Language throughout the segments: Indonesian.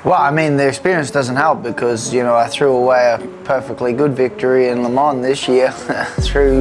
Well, I mean, the experience doesn't help because, I threw away a perfectly good victory in Le Mans this year through.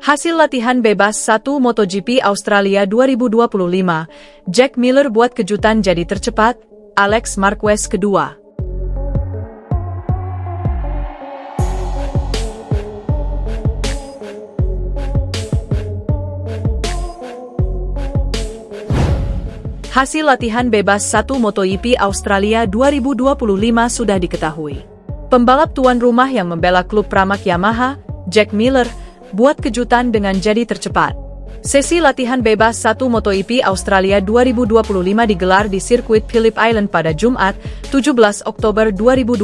Hasil latihan bebas 1 MotoGP Australia 2025, Jack Miller buat kejutan jadi tercepat, Alex Marquez kedua. Hasil latihan bebas 1 MotoGP Australia 2025 sudah diketahui. Pembalap tuan rumah yang membela klub Pramac Yamaha, Jack Miller, buat kejutan dengan jadi tercepat. Sesi latihan bebas 1 MotoGP Australia 2025 digelar di sirkuit Phillip Island pada Jumat, 17 Oktober 2025,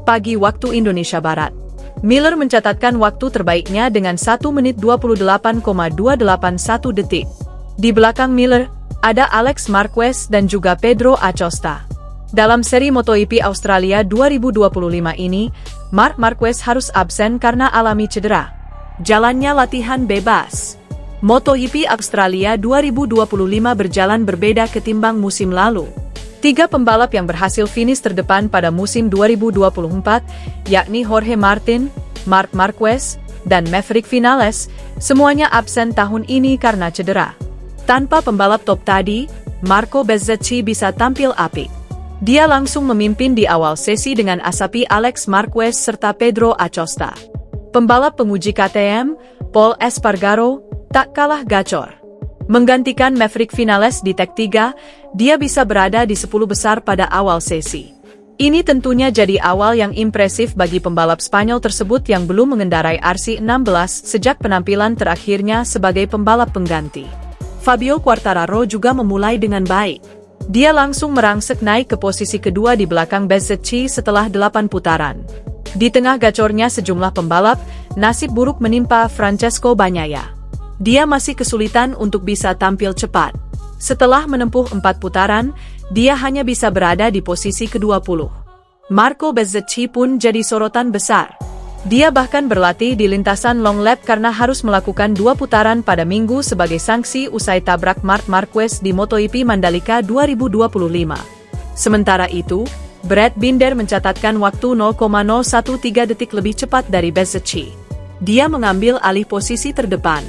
pagi waktu Indonesia Barat. Miller mencatatkan waktu terbaiknya dengan 1 menit 28,281 detik. Di belakang Miller, ada Alex Marquez dan juga Pedro Acosta. Dalam seri MotoGP Australia 2025 ini, Marc Marquez harus absen karena alami cedera. Jalannya latihan bebas. MotoGP Australia 2025 berjalan berbeda ketimbang musim lalu. 3 pembalap yang berhasil finish terdepan pada musim 2024, yakni Jorge Martin, Marc Marquez, dan Maverick Vinales, semuanya absen tahun ini karena cedera. Tanpa pembalap top tadi, Marco Bezzecchi bisa tampil apik. Dia langsung memimpin di awal sesi dengan asapi Alex Marquez serta Pedro Acosta. Pembalap penguji KTM, Pol Espargaro, tak kalah gacor. Menggantikan Maverick Vinales di tag 3, dia bisa berada di 10 besar pada awal sesi. Ini tentunya jadi awal yang impresif bagi pembalap Spanyol tersebut yang belum mengendarai RC16 sejak penampilan terakhirnya sebagai pembalap pengganti. Fabio Quartararo juga memulai dengan baik. Dia langsung merangsek naik ke posisi kedua di belakang Bezzecchi setelah 8 putaran. Di tengah gacornya sejumlah pembalap, nasib buruk menimpa Francesco Bagnaia. Dia masih kesulitan untuk bisa tampil cepat. Setelah menempuh 4 putaran, dia hanya bisa berada di posisi ke-20. Marco Bezzecchi pun jadi sorotan besar. Dia bahkan berlatih di lintasan long lap karena harus melakukan 2 putaran pada Minggu sebagai sanksi usai tabrak Marc Marquez di MotoGP Mandalika 2025. Sementara itu, Brad Binder mencatatkan waktu 0,013 detik lebih cepat dari Bezzecchi. Dia mengambil alih posisi terdepan.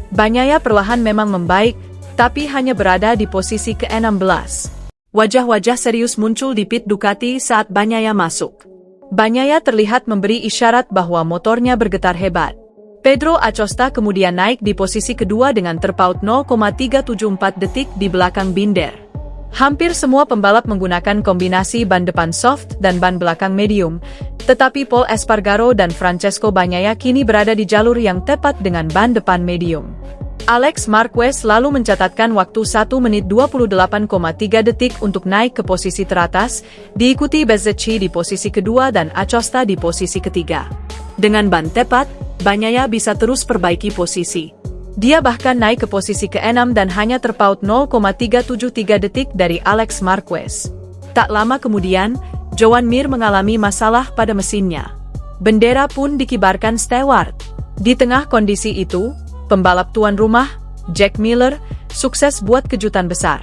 Bagnaia perlahan memang membaik, tapi hanya berada di posisi ke-16. Wajah-wajah serius muncul di pit Ducati saat Bagnaia masuk. Bagnaia terlihat memberi isyarat bahwa motornya bergetar hebat. Pedro Acosta kemudian naik di posisi kedua dengan terpaut 0,374 detik di belakang Binder. Hampir semua pembalap menggunakan kombinasi ban depan soft dan ban belakang medium, tetapi Pol Espargaro dan Francesco Bagnaia kini berada di jalur yang tepat dengan ban depan medium. Alex Marquez lalu mencatatkan waktu 1 menit 28,3 detik untuk naik ke posisi teratas, diikuti Bezzecchi di posisi kedua dan Acosta di posisi ketiga. Dengan ban tepat, Bagnaia bisa terus perbaiki posisi. Dia bahkan naik ke posisi ke-6 dan hanya terpaut 0,373 detik dari Alex Marquez. Tak lama kemudian, Joan Mir mengalami masalah pada mesinnya. Bendera pun dikibarkan steward. Di tengah kondisi itu, pembalap tuan rumah, Jack Miller, sukses buat kejutan besar.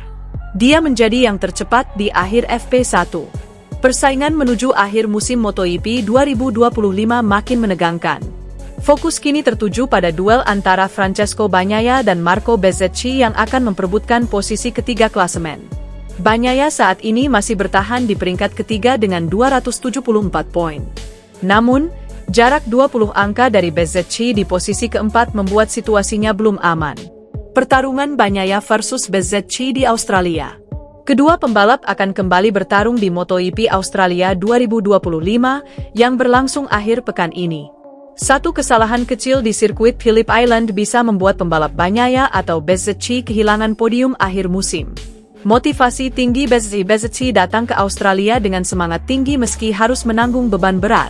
Dia menjadi yang tercepat di akhir FP1. Persaingan menuju akhir musim MotoGP 2025 makin menegangkan. Fokus kini tertuju pada duel antara Francesco Bagnaia dan Marco Bezzecchi yang akan memperebutkan posisi ketiga klasemen. Bagnaia saat ini masih bertahan di peringkat ketiga dengan 274 poin. Namun, jarak 20 angka dari Bezzecchi di posisi keempat membuat situasinya belum aman. Pertarungan Bagnaia versus Bezzecchi di Australia. Kedua pembalap akan kembali bertarung di MotoGP Australia 2025 yang berlangsung akhir pekan ini. Satu kesalahan kecil di sirkuit Phillip Island bisa membuat pembalap Bagnaia atau Bezzecchi kehilangan podium akhir musim. Motivasi tinggi Bezzecchi datang ke Australia dengan semangat tinggi meski harus menanggung beban berat.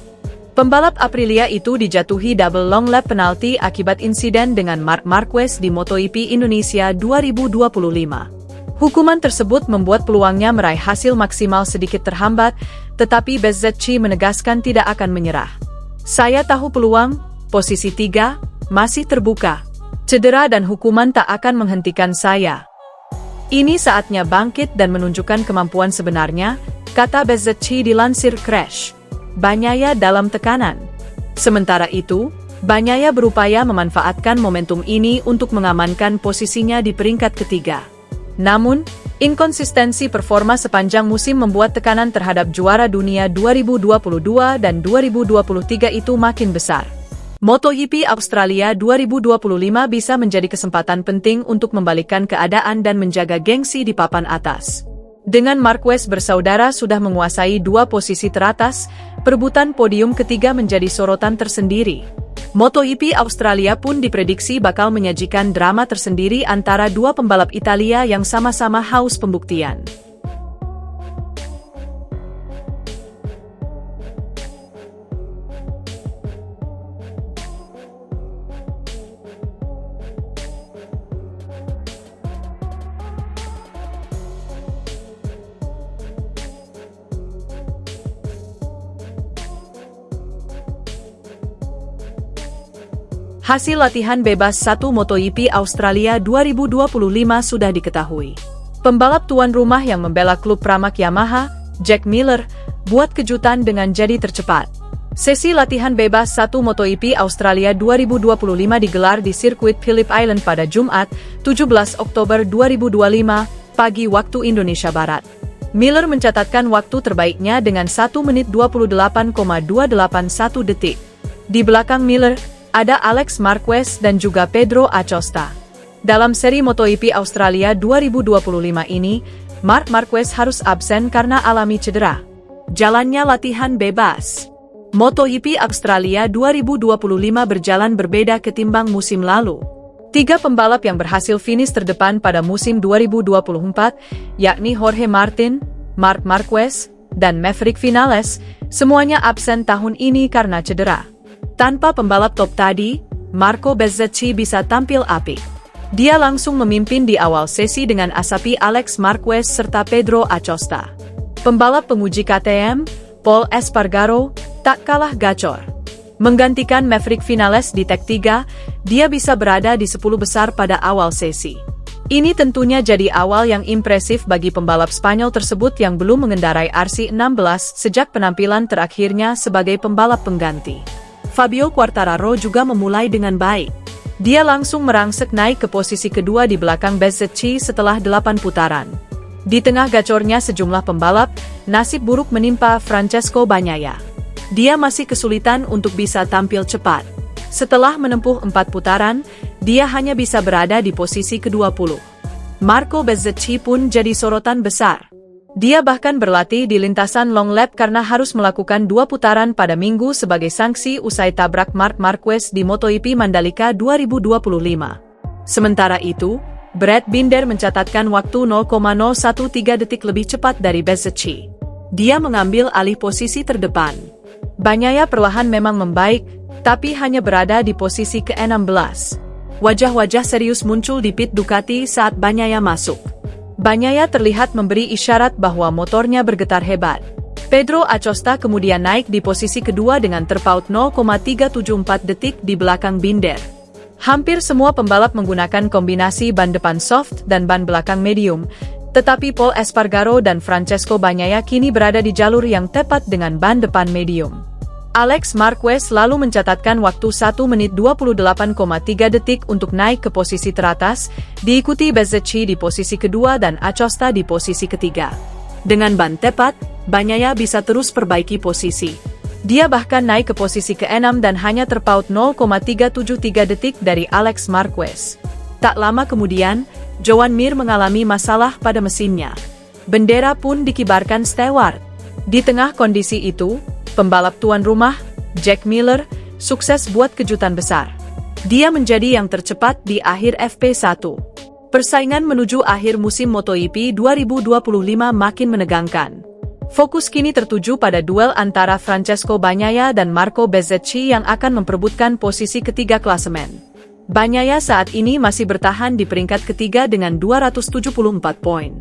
Pembalap Aprilia itu dijatuhi double long lap penalti akibat insiden dengan Marc Marquez di MotoGP Indonesia 2025. Hukuman tersebut membuat peluangnya meraih hasil maksimal sedikit terhambat, tetapi Bezzecchi menegaskan tidak akan menyerah. Saya tahu peluang, posisi 3, masih terbuka. Cedera dan hukuman tak akan menghentikan saya. Ini saatnya bangkit dan menunjukkan kemampuan sebenarnya, kata Bezzecchi dilansir Crash. Bagnaia dalam tekanan. Sementara itu, Bagnaia berupaya memanfaatkan momentum ini untuk mengamankan posisinya di peringkat ketiga. Namun, inkonsistensi performa sepanjang musim membuat tekanan terhadap juara dunia 2022 dan 2023 itu makin besar. MotoGP Australia 2025 bisa menjadi kesempatan penting untuk membalikkan keadaan dan menjaga gengsi di papan atas. Dengan Marquez bersaudara sudah menguasai 2 posisi teratas, perebutan podium ketiga menjadi sorotan tersendiri. MotoGP Australia pun diprediksi bakal menyajikan drama tersendiri antara 2 pembalap Italia yang sama-sama haus pembuktian. Hasil latihan bebas 1 MotoGP Australia 2025 sudah diketahui. Pembalap tuan rumah yang membela klub Pramac Yamaha, Jack Miller, buat kejutan dengan jadi tercepat. Sesi latihan bebas 1 MotoGP Australia 2025 digelar di sirkuit Phillip Island pada Jumat, 17 Oktober 2025, pagi waktu Indonesia Barat. Miller mencatatkan waktu terbaiknya dengan 1 menit 28,281 detik. Di belakang Miller, ada Alex Marquez dan juga Pedro Acosta. Dalam seri MotoGP Australia 2025 ini, Marc Marquez harus absen karena alami cedera. Jalannya latihan bebas. MotoGP Australia 2025 berjalan berbeda ketimbang musim lalu. 3 pembalap yang berhasil finish terdepan pada musim 2024, yakni Jorge Martin, Marc Marquez, dan Maverick Vinales, semuanya absen tahun ini karena cedera. Tanpa pembalap top tadi, Marco Bezzecchi bisa tampil apik. Dia langsung memimpin di awal sesi dengan asapi Alex Marquez serta Pedro Acosta. Pembalap penguji KTM, Pol Espargaro, tak kalah gacor. Menggantikan Maverick Vinales di tag 3, dia bisa berada di 10 besar pada awal sesi. Ini tentunya jadi awal yang impresif bagi pembalap Spanyol tersebut yang belum mengendarai RC16 sejak penampilan terakhirnya sebagai pembalap pengganti. Fabio Quartararo juga memulai dengan baik. Dia langsung merangsek naik ke posisi kedua di belakang Bezzecchi setelah 8 putaran. Di tengah gacornya sejumlah pembalap, nasib buruk menimpa Francesco Bagnaia. Dia masih kesulitan untuk bisa tampil cepat. Setelah menempuh 4 putaran, dia hanya bisa berada di posisi ke-20. Marco Bezzecchi pun jadi sorotan besar. Dia bahkan berlatih di lintasan long lap karena harus melakukan 2 putaran pada Minggu sebagai sanksi usai tabrak Marc Marquez di MotoGP Mandalika 2025. Sementara itu, Brad Binder mencatatkan waktu 0,013 detik lebih cepat dari Bezzecchi. Dia mengambil alih posisi terdepan. Bagnaia perlahan memang membaik, tapi hanya berada di posisi ke-16. Wajah-wajah serius muncul di pit Ducati saat Bagnaia masuk. Bagnaia terlihat memberi isyarat bahwa motornya bergetar hebat. Pedro Acosta kemudian naik di posisi kedua dengan terpaut 0,374 detik di belakang Binder. Hampir semua pembalap menggunakan kombinasi ban depan soft dan ban belakang medium, tetapi Pol Espargaro dan Francesco Bagnaia kini berada di jalur yang tepat dengan ban depan medium. Alex Marquez lalu mencatatkan waktu 1 menit 28,3 detik untuk naik ke posisi teratas, diikuti Bezzecchi di posisi kedua dan Acosta di posisi ketiga. Dengan ban tepat, Bagnaia bisa terus perbaiki posisi. Dia bahkan naik ke posisi ke-6 dan hanya terpaut 0,373 detik dari Alex Marquez. Tak lama kemudian, Joan Mir mengalami masalah pada mesinnya. Bendera pun dikibarkan steward. Di tengah kondisi itu, pembalap tuan rumah, Jack Miller, sukses buat kejutan besar. Dia menjadi yang tercepat di akhir FP1. Persaingan menuju akhir musim MotoGP 2025 makin menegangkan. Fokus kini tertuju pada duel antara Francesco Bagnaia dan Marco Bezzecchi yang akan memperebutkan posisi ketiga klasemen. Bagnaia saat ini masih bertahan di peringkat ketiga dengan 274 poin.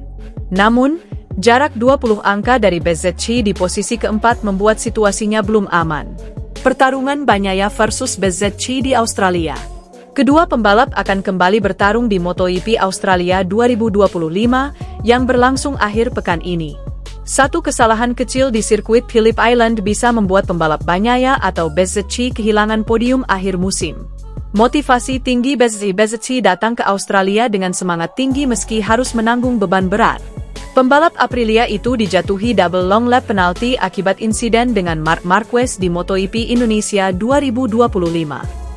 Namun, jarak 20 angka dari Bezzecchi di posisi keempat membuat situasinya belum aman. Pertarungan Bagnaia versus Bezzecchi di Australia. Kedua pembalap akan kembali bertarung di MotoGP Australia 2025 yang berlangsung akhir pekan ini. Satu kesalahan kecil di sirkuit Phillip Island bisa membuat pembalap Bagnaia atau Bezzecchi kehilangan podium akhir musim. Motivasi tinggi Bezzecchi datang ke Australia dengan semangat tinggi meski harus menanggung beban berat. Pembalap Aprilia itu dijatuhi double long lap penalti akibat insiden dengan Marc Marquez di MotoGP Indonesia 2025.